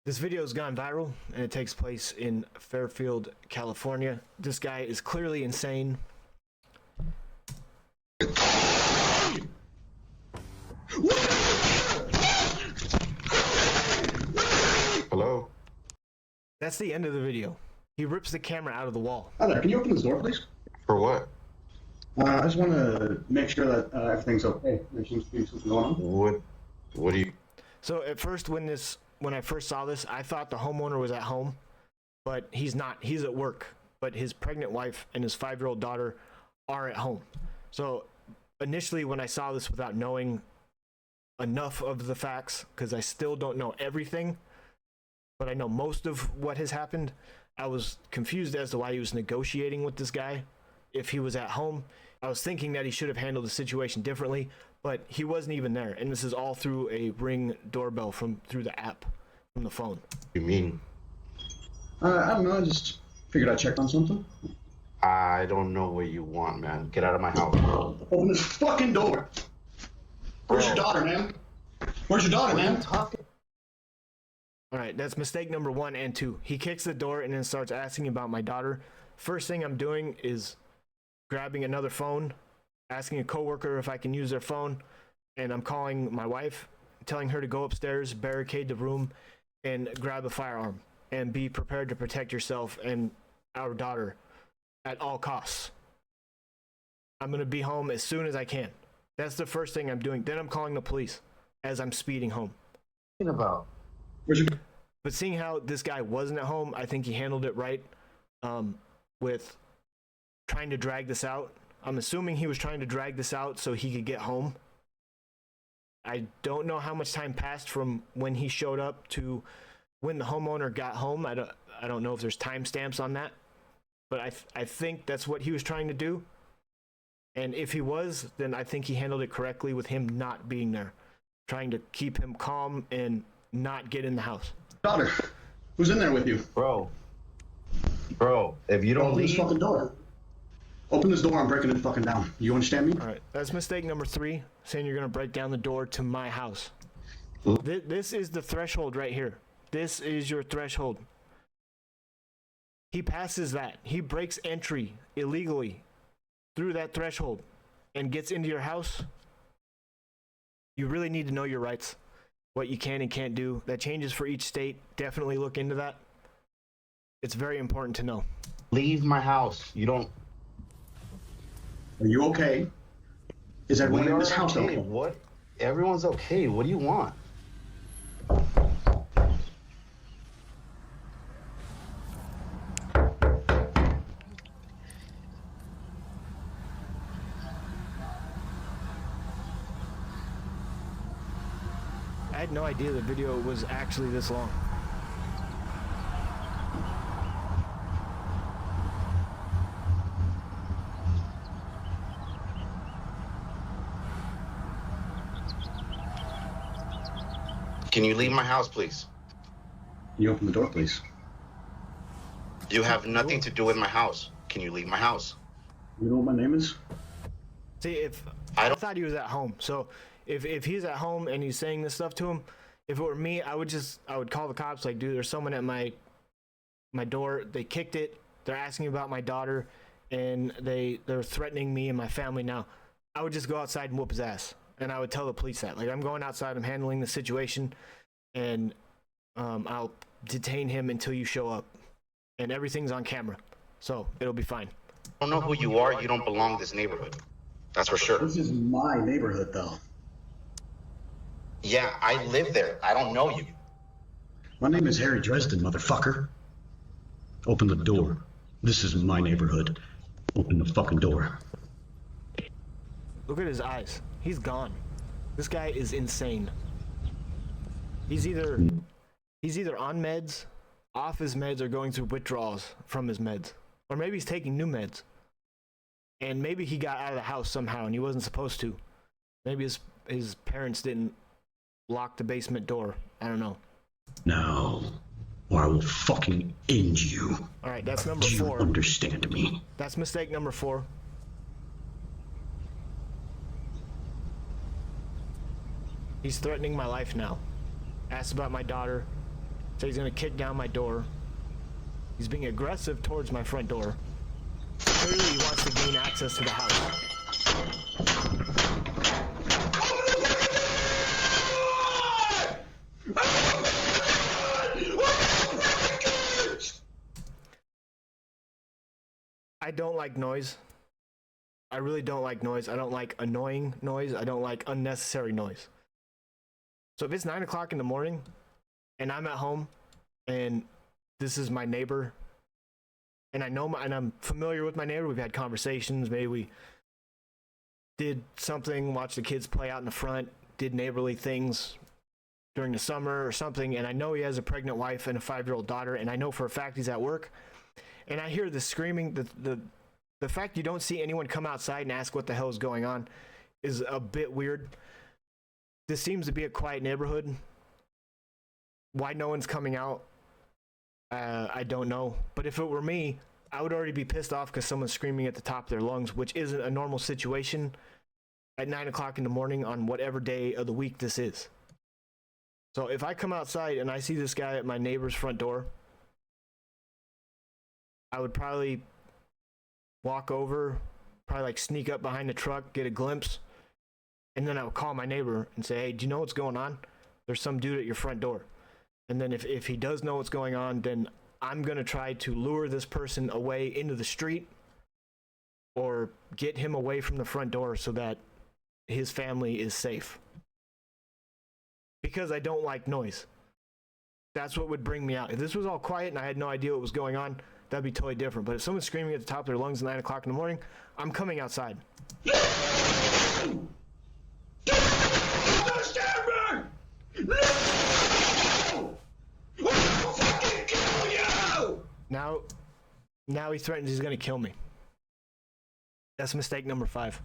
This video has gone viral, and it takes place in Fairfield, California. This guy is clearly insane. Hello? That's the end of the video. He rips the camera out of the wall. Hi there, can you open this door, please? For what? I just want to make sure that everything's okay. There seems to be something going on. What do you... So at first, when I first saw this, I thought the homeowner was at home, but he's not. He's at work. But his pregnant wife and his 5-year-old daughter are at home. So initially, when I saw this without knowing enough of the facts, because I still don't know everything, but I know most of what has happened, I was confused as to why he was negotiating with this guy if he was at home. I was thinking that he should have handled the situation differently, but he wasn't even there. And this is all through a Ring doorbell through the app from the phone. What do you mean? I don't know, I just figured I'd check on something. I don't know what you want, man. Get out of my house. Open this fucking door! Where's your daughter, man? Where's your daughter, man? Alright, that's mistake number 1 and 2. He kicks the door and then starts asking about my daughter. First thing I'm doing is grabbing another phone, asking a coworker if I can use their phone, and I'm calling my wife, telling her to go upstairs, barricade the room, and grab a firearm, and be prepared to protect yourself and our daughter at all costs. I'm going to be home as soon as I can. That's the first thing I'm doing. Then I'm calling the police as I'm speeding home. About? But seeing how this guy wasn't at home, I think he handled it right with trying to drag this out. I'm assuming he was trying to drag this out so he could get home. I don't know how much time passed from when he showed up to when the homeowner got home. I don't know if there's timestamps on that, but I think that's what he was trying to do. And if he was, then I think he handled it correctly with him not being there, trying to keep him calm and not get in the house. Daughter, who's in there with you? Bro, if you don't Open this leave... fucking door. Open this door, I'm breaking it fucking down. You understand me? Alright, that's mistake number 3, saying you're going to break down the door to my house. This is the threshold right here. This is your threshold. He passes that. He breaks entry illegally through that threshold and gets into your house. You really need to know your rights, what you can and can't do. That changes for each state. Definitely look into that. It's very important to know. Leave my house. You don't... Are you okay? Is everyone in this house okay? What? Everyone's okay. What do you want? I had no idea the video was actually this long. Can you leave my house, please? Can you open the door, please? You have nothing to do with my house. Can you leave my house? You know what my name is? See, I thought he was at home. So if he's at home and he's saying this stuff to him, if it were me, I would call the cops. Like, dude, there's someone at my door. They kicked it. They're asking about my daughter, and they're threatening me and my family now. I would just go outside and whoop his ass, and I would tell the police that. Like, I'm going outside. I'm handling the situation, and I'll detain him until you show up, and everything's on camera, so it'll be fine. I don't know who you are. You don't belong in this neighborhood. That's for sure. This is my neighborhood, though. Yeah, I live there. I don't know you. My name is Harry Dresden, motherfucker. Open the door. This is my neighborhood. Open the fucking door. Look at his eyes. He's gone. This guy is insane. He's either on meds, off his meds, or going through withdrawals from his meds. Or maybe he's taking new meds. And maybe he got out of the house somehow and he wasn't supposed to. Maybe his parents didn't lock the basement door. I don't know. No, or I will fucking end you. Alright, that's number Do 4. you understand me? That's mistake number 4. He's threatening my life now. Asked about my daughter. So he's gonna kick down my door. He's being aggressive towards my front door. Clearly he wants to gain access to the house. I don't like noise. I really don't like noise. I don't like annoying noise. I don't like unnecessary noise. So if it's 9 o'clock in the morning and I'm at home and this is my neighbor and and I'm familiar with my neighbor, we've had conversations, maybe we did something, watched the kids play out in the front, did neighborly things during the summer or something, and I know he has a pregnant wife and a 5-year-old daughter, and I know for a fact he's at work, and I hear the screaming, the fact you don't see anyone come outside and ask what the hell is going on is a bit weird. This seems to be a quiet neighborhood. Why no one's coming out, I don't know. But if it were me, I would already be pissed off because someone's screaming at the top of their lungs, which isn't a normal situation at 9 o'clock in the morning on whatever day of the week this is. So if I come outside and I see this guy at my neighbor's front door, I would probably walk over, probably like sneak up behind the truck, get a glimpse, and then I would call my neighbor and say, hey, do you know what's going on? There's some dude at your front door. And then if he does know what's going on, then I'm going to try to lure this person away into the street or get him away from the front door so that his family is safe. Because I don't like noise. That's what would bring me out. If this was all quiet and I had no idea what was going on, that'd be totally different. But if someone's screaming at the top of their lungs at 9 o'clock in the morning, I'm coming outside. Now he threatens he's gonna kill me. That's mistake number 5.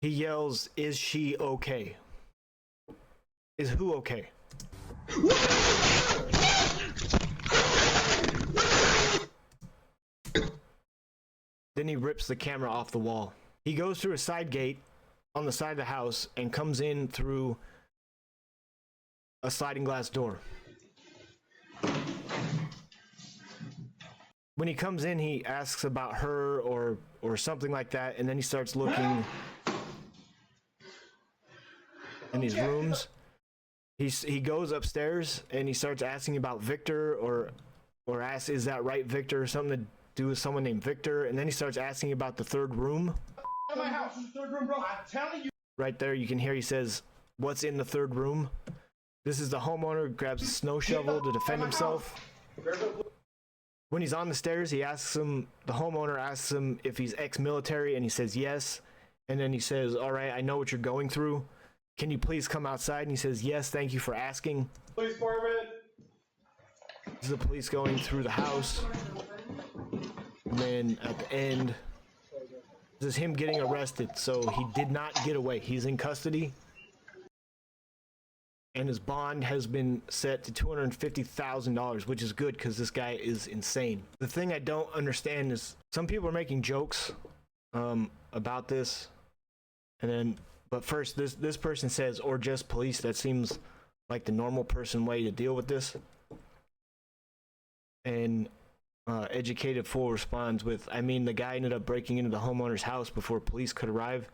He yells, is she okay? Is who okay? Then he rips the camera off the wall. He goes through a side gate on the side of the house and comes in through a sliding glass door. When he comes in, he asks about her or something like that, and then he starts looking in these rooms. He goes upstairs and he starts asking about Victor or asks, is that right, Victor? Something to do with someone named Victor. And then he starts asking about the third room. In my house, this is the third room, bro. I'm telling you. Right there, you can hear he says, what's in the third room? This is the homeowner who grabs a snow shovel to defend himself. When he's on the stairs, the homeowner asks him if he's ex-military, and he says yes. And then he says, all right, I know what you're going through. Can you please come outside? And he says, yes, thank you for asking. Police department. This is the police going through the house. And then at the end, this is him getting arrested. So he did not get away. He's in custody. And his bond has been set to $250,000, which is good because this guy is insane. The thing I don't understand is some people are making jokes about this. But first, this person says, or just police. That seems like the normal person way to deal with this. And Educated Fool responds with, I mean, the guy ended up breaking into the homeowner's house before police could arrive.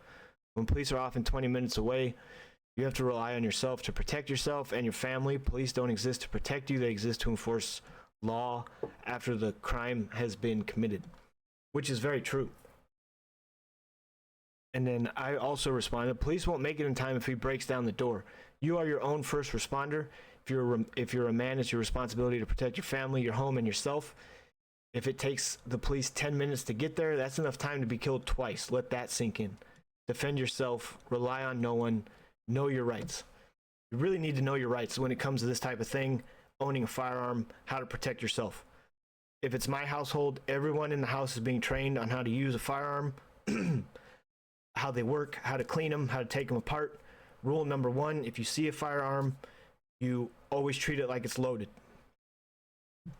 When police are often 20 minutes away, you have to rely on yourself to protect yourself and your family. Police don't exist to protect you. They exist to enforce law after the crime has been committed, which is very true. And then I also responded, police won't make it in time if he breaks down the door. You are your own first responder. If you're a man, it's your responsibility to protect your family, your home, and yourself. If it takes the police 10 minutes to get there, that's enough time to be killed twice. Let that sink in. Defend yourself. Rely on no one. Know your rights. You really need to know your rights when it comes to this type of thing, owning a firearm, how to protect yourself. If it's my household, everyone in the house is being trained on how to use a firearm, how they work, how to clean them, how to take them apart. Rule number 1, if you see a firearm, you always treat it like it's loaded.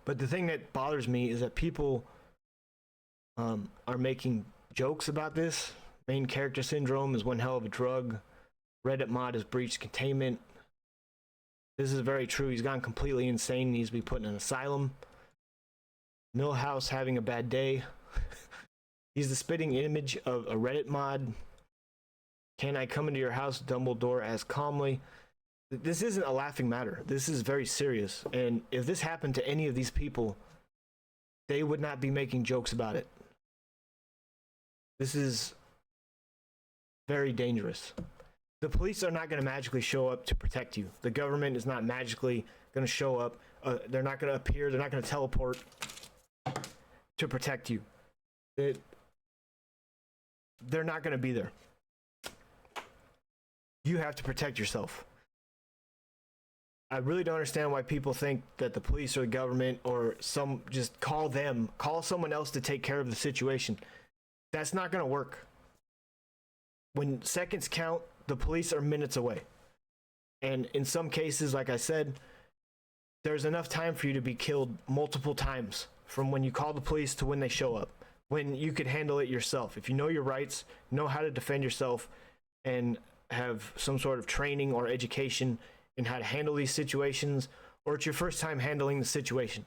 But the thing that bothers me is that people are making jokes about this. Main character syndrome is one hell of a drug. Reddit mod has breached containment. This is very true. He's gone completely insane. He needs to be put in an asylum. Millhouse having a bad day. He's the spitting image of a Reddit mod. Can I come into your house? Dumbledore asked calmly. This isn't a laughing matter. This is very serious. And if this happened to any of these people, they would not be making jokes about it. This is very dangerous. The police are not going to magically show up to protect you. The government is not magically going to show up. They're not going to appear. They're not going to teleport to protect you. They're not going to be there. You have to protect yourself. I really don't understand why people think that the police or the government or just call someone else to take care of the situation. That's not going to work. When seconds count, the police are minutes away. And in some cases, like I said, there's enough time for you to be killed multiple times from when you call the police to when they show up, when you could handle it yourself. If you know your rights, know how to defend yourself, and have some sort of training or education in how to handle these situations, or it's your first time handling the situation,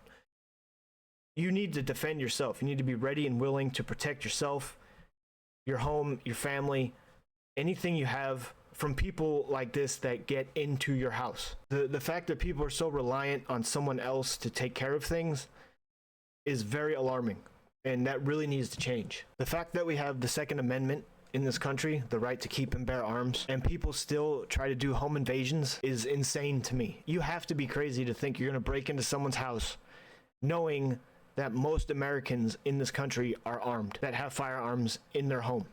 you need to defend yourself. You need to be ready and willing to protect yourself, your home, your family, anything you have from people like this that get into your house. The fact that people are so reliant on someone else to take care of things is very alarming, and that really needs to change. The fact that we have the Second Amendment in this country, the right to keep and bear arms, and people still try to do home invasions is insane to me. You have to be crazy to think you're going to break into someone's house knowing that most Americans in this country are armed, that have firearms in their home.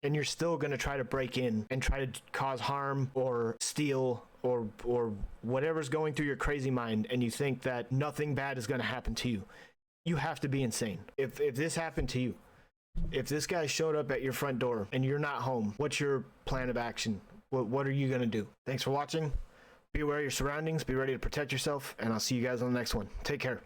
And you're still going to try to break in and try to cause harm or steal or whatever's going through your crazy mind, and you think that nothing bad is going to happen to you. You have to be insane. If this happened to you, if this guy showed up at your front door and you're not home, what's your plan of action? What are you going to do? Thanks for watching. Be aware of your surroundings. Be ready to protect yourself, and I'll see you guys on the next one. Take care.